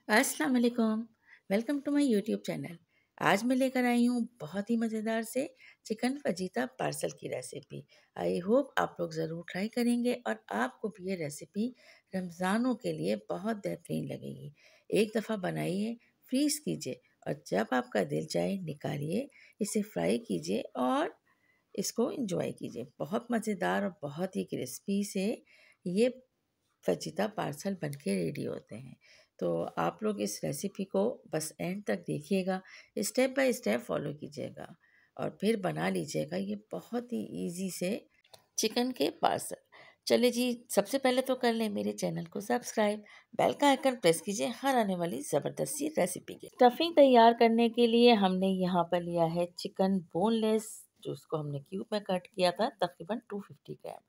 अस्सलाम वालेकुम। Welcome to my YouTube channel. आज मैं लेकर आई हूँ बहुत ही मज़ेदार से चिकन फजीता पार्सल की रेसिपी। आई होप आप लोग ज़रूर ट्राई करेंगे और आपको भी ये रेसिपी रमज़ानों के लिए बहुत बेहतरीन लगेगी। एक दफ़ा बनाइए, फ्रीज़ कीजिए और जब आपका दिल चाहे निकालिए, इसे फ्राई कीजिए और इसको एंजॉय कीजिए। बहुत मज़ेदार और बहुत ही क्रिस्पी से ये फजीता पार्सल बनके रेडी होते हैं। तो आप लोग इस रेसिपी को बस एंड तक देखिएगा, स्टेप बाय स्टेप फॉलो कीजिएगा और फिर बना लीजिएगा ये बहुत ही इजी से चिकन के पार्सल। चलिए जी, सबसे पहले तो कर लें मेरे चैनल को सब्सक्राइब, बेल का आइकन प्रेस कीजिए हर आने वाली ज़बरदस्त सी रेसिपी के। स्टफिंग तैयार करने के लिए हमने यहाँ पर लिया है चिकन बोनलेस, जो उसको हमने क्यूब में कट किया था, तकरीबन 250 ग्राम।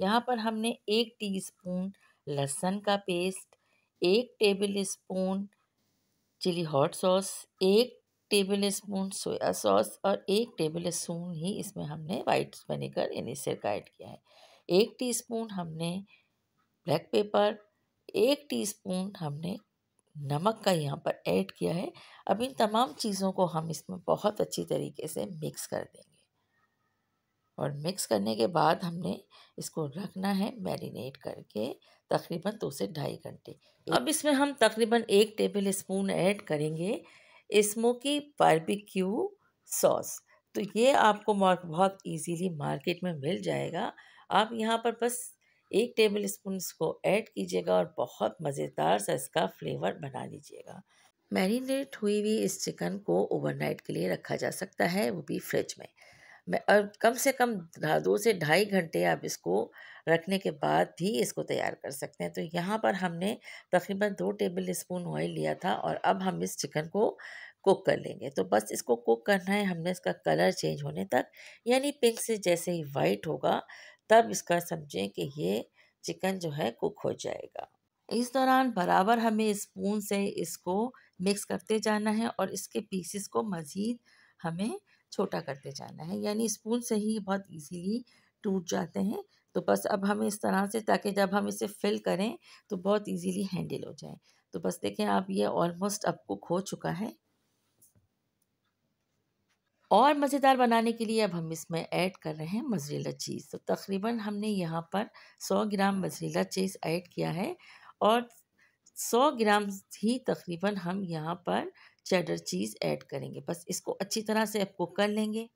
यहाँ पर हमने 1 टीस्पून लहसुन का paste, 1 tablespoon chilli hot sauce, 1 tablespoon soya sauce और 1 टेबल स्पून ही इसमें हमने वाइट विनेगर यानी सिरका ऐड किया है। 1 टीस्पून हमने ब्लैक पेपर, 1 टीस्पून हमने नमक का यहाँ पर ऐड किया है। अब इन तमाम चीज़ों को हम इसमें बहुत अच्छी तरीके से मिक्स कर देंगे और मिक्स करने के बाद हमने इसको रखना है मैरिनेट करके तकरीबन 2 से ढाई घंटे। अब इसमें हम तकरीबन 1 टेबल स्पून ऐड करेंगे स्मोकी बारबेक्यू सॉस। तो ये आपको बहुत इजीली मार्केट में मिल जाएगा। आप यहाँ पर बस 1 टेबल स्पून इसको ऐड कीजिएगा और बहुत मज़ेदार सा इसका फ्लेवर बना लीजिएगा। मैरिनेट हुई हुई इस चिकन को ओवरनाइट के लिए रखा जा सकता है, वो भी फ्रिज में। मैं और कम से कम 2 से ढाई घंटे आप इसको रखने के बाद भी इसको तैयार कर सकते हैं। तो यहाँ पर हमने तकरीबन 2 टेबल स्पून ऑयल लिया था और अब हम इस चिकन को कुक कर लेंगे। तो बस इसको कुक करना है हमने, इसका कलर चेंज होने तक, यानी पिंक से जैसे ही वाइट होगा तब इसका समझें कि ये चिकन जो है कुक हो जाएगा। इस दौरान बराबर हमें स्पून से इसको मिक्स करते जाना है और इसके पीसेस को मज़ीद हमें छोटा करते जाना है, यानी स्पून से ही बहुत इजीली टूट जाते हैं। तो बस अब हमें इस तरह से, ताकि जब हम इसे फिल करें तो बहुत इजीली हैंडल हो जाए। तो बस देखें आप, ये ऑलमोस्ट अब कुक हो चुका है। और मज़ेदार बनाने के लिए अब हम इसमें ऐड कर रहे हैं मोज़रेला चीज़। तो तकरीबन हमने यहाँ पर 100 ग्राम मोज़रेला चीज़ ऐड किया है और 100 ग्राम ही तकरीबन हम यहाँ पर चेडर चीज़ ऐड करेंगे। बस इसको अच्छी तरह से अब कुक कर लेंगे।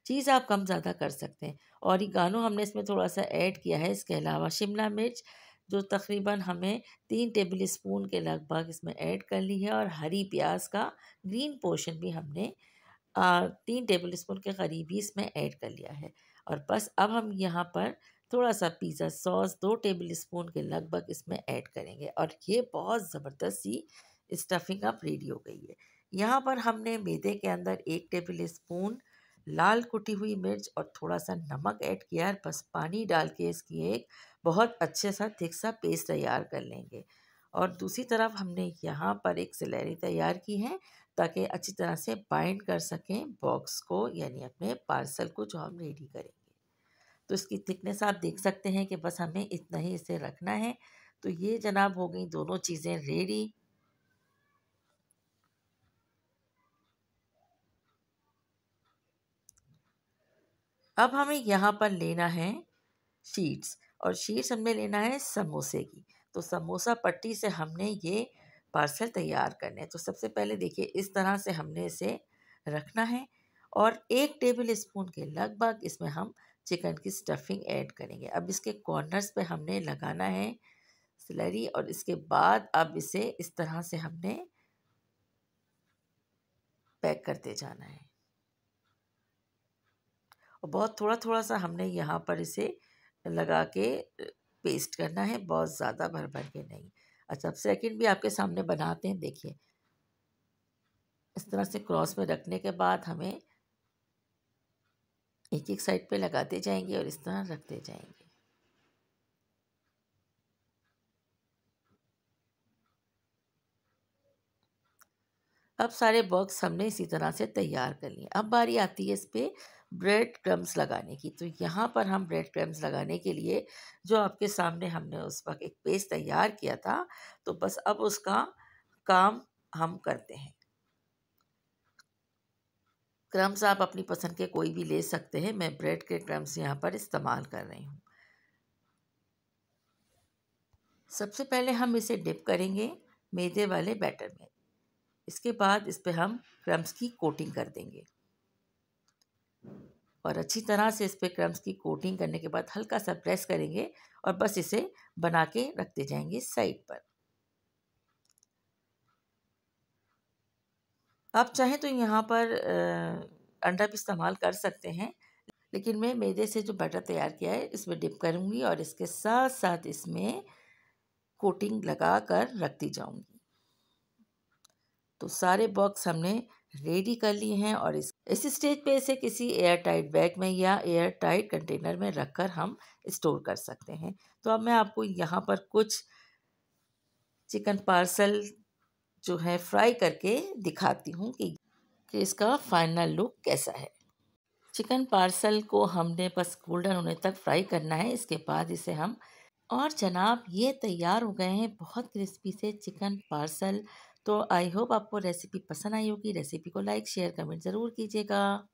चीज़ आप कम ज़्यादा कर सकते हैं। ऑरिगानो हमने इसमें थोड़ा-सा ऐड किया है। इसके अलावा शिमला मिर्च जो तकरीबन हमें 3 टेबल स्पून के लगभग इसमें ऐड कर ली है और हरी प्याज़ का ग्रीन पोर्शन भी हमने 3 टेबल स्पून के करीब ही इसमें ऐड कर लिया है। और बस अब हम यहाँ पर थोड़ा-सा पिज़्ज़ा सॉस 2 टेबल स्पून के लगभग इसमें ऐड करेंगे और ये बहुत ज़बरदस्त सी स्टफिंग अब रेडी हो गई है। यहाँ पर हमने मैदे के अंदर 1 टेबल स्पून लाल कुटी हुई मिर्च और थोड़ा-सा नमक ऐड किया है। बस पानी डाल के इसकी एक बहुत अच्छे सा थिक सा पेस्ट तैयार कर लेंगे। और दूसरी तरफ हमने यहाँ पर एक स्लैरी तैयार की है ताकि अच्छी तरह से बाइंड कर सकें बॉक्स को, यानी अपने पार्सल को जो हम रेडी करेंगे। तो इसकी थिकनेस आप देख सकते हैं कि बस हमें इतना ही इसे रखना है। तो ये जनाब हो गई दोनों चीज़ें रेडी। अब हमें यहाँ पर लेना है शीट्स, और शीट्स हमें लेना है समोसे की। तो समोसा पट्टी से हमने ये पार्सल तैयार करने हैं। तो सबसे पहले देखिए इस तरह से हमने इसे रखना है और 1 टेबल स्पून के लगभग इसमें हम चिकन की स्टफिंग ऐड करेंगे। अब इसके कॉर्नर्स पे हमने लगाना है स्लरी और इसके बाद अब इसे इस तरह से हमने पैक करते जाना है और बहुत थोड़ा-थोड़ा सा हमने यहाँ पर इसे लगा के पेस्ट करना है, बहुत ज़्यादा भर-भर के नहीं। अच्छा, अब सेकंड भी आपके सामने बनाते हैं, देखिए। इस तरह से क्रॉस में रखने के बाद हमें एक-एक साइड पे लगाते जाएँगे और इस तरह रखते जाएँगे। अब सारे बॉक्स हमने इसी तरह से तैयार कर लिए। अब बारी आती है इस पे ब्रेड क्रम्स लगाने की। तो यहाँ पर हम ब्रेड क्रम्स लगाने के लिए जो आपके सामने हमने उस वक्त एक पेस्ट तैयार किया था, तो बस अब उसका काम हम करते हैं। क्रम्स आप अपनी पसंद के कोई भी ले सकते हैं। मैं ब्रेड के क्रम्स यहाँ पर इस्तेमाल कर रही हूँ। सबसे पहले हम इसे डिप करेंगे मैदे वाले बैटर में। इसके बाद इस पे हम क्रम्स की कोटिंग कर देंगे और अच्छी तरह से इस पे क्रम्स की कोटिंग करने के बाद हल्का सा प्रेस करेंगे और बस इसे बना के रखते जाएंगे साइड पर। आप चाहें तो यहाँ पर अंडा भी इस्तेमाल कर सकते हैं, लेकिन मैं मैदे से जो बैटर तैयार किया है इसमें डिप करूँगी और इसके साथ साथ इसमें कोटिंग लगा कर रखती जाऊँगी। तो सारे बॉक्स हमने रेडी कर लिए हैं और इस स्टेज पे इसे किसी एयर टाइट बैग में या एयर टाइट कंटेनर में रखकर हम स्टोर कर सकते हैं। तो अब मैं आपको यहाँ पर कुछ चिकन पार्सल जो है फ्राई करके दिखाती हूँ कि इसका फाइनल लुक कैसा है। चिकन पार्सल को हमने बस गोल्डन होने तक फ्राई करना है। इसके बाद इसे हम और जनाब ये तैयार हो गए हैं बहुत क्रिस्पी से चिकन पार्सल। तो आई होप आपको रेसिपी पसंद आई होगी। रेसिपी को लाइक शेयर कमेंट ज़रूर कीजिएगा।